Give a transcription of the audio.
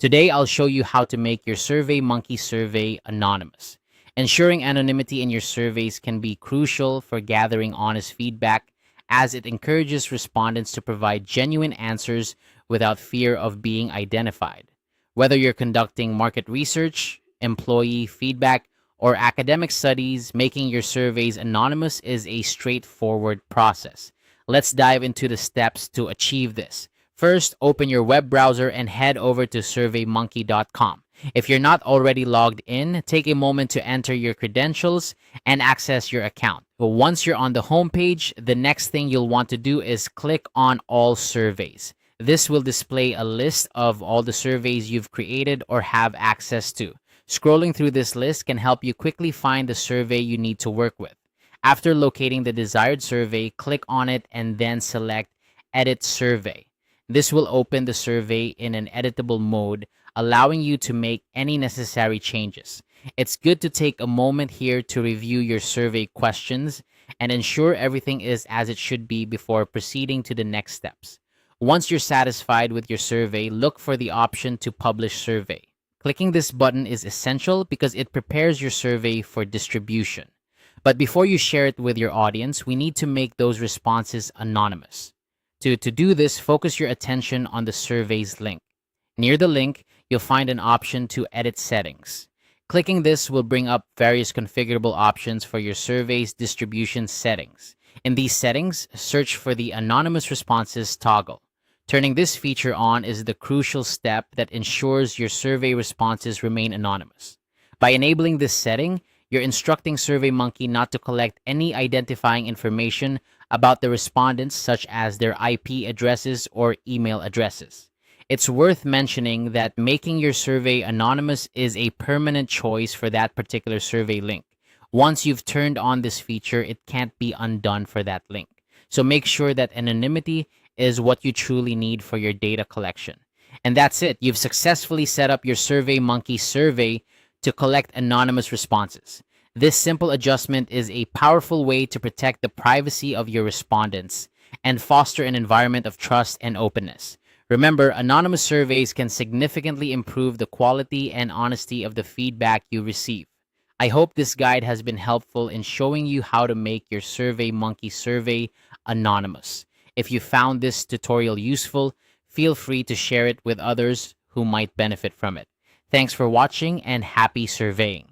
Today, I'll show you how to make your Surveymonkey survey anonymous. Ensuring anonymity in your surveys can be crucial for gathering honest feedback, as it encourages respondents to provide genuine answers without fear of being identified. Whether you're conducting market research, employee feedback, or academic studies, making your surveys anonymous is a straightforward process. Let's dive into the steps to achieve this. First, open your web browser and head over to surveymonkey.com. If you're not already logged in, take a moment to enter your credentials and access your account. Once you're on the homepage, the next thing you'll want to do is click on All Surveys. This will display a list of all the surveys you've created or have access to. Scrolling through this list can help you quickly find the survey you need to work with. After locating the desired survey, click on it and then select Edit Survey. This will open the survey in an editable mode, allowing you to make any necessary changes. It's good to take a moment here to review your survey questions and ensure everything is as it should be before proceeding to the next steps. Once you're satisfied with your survey, look for the option to Publish Survey. Clicking this button is essential because it prepares your survey for distribution. But before you share it with your audience, we need to make those responses anonymous. To do this, focus your attention on the survey's link. Near the link, you'll find an option to edit settings. Clicking this will bring up various configurable options for your survey's distribution settings. In these settings, search for the Anonymous Responses toggle. Turning this feature on is the crucial step that ensures your survey responses remain anonymous. By enabling this setting, you're instructing Surveymonkey not to collect any identifying information about the respondents, such as their IP addresses or email addresses. It's worth mentioning that making your survey anonymous is a permanent choice for that particular survey link. Once you've turned on this feature, it can't be undone for that link. So make sure that anonymity is what you truly need for your data collection. And that's it. You've successfully set up your Surveymonkey survey to collect anonymous responses. This simple adjustment is a powerful way to protect the privacy of your respondents and foster an environment of trust and openness. Remember, anonymous surveys can significantly improve the quality and honesty of the feedback you receive. I hope this guide has been helpful in showing you how to make your Surveymonkey survey anonymous. If you found this tutorial useful, feel free to share it with others who might benefit from it. Thanks for watching and happy surveying.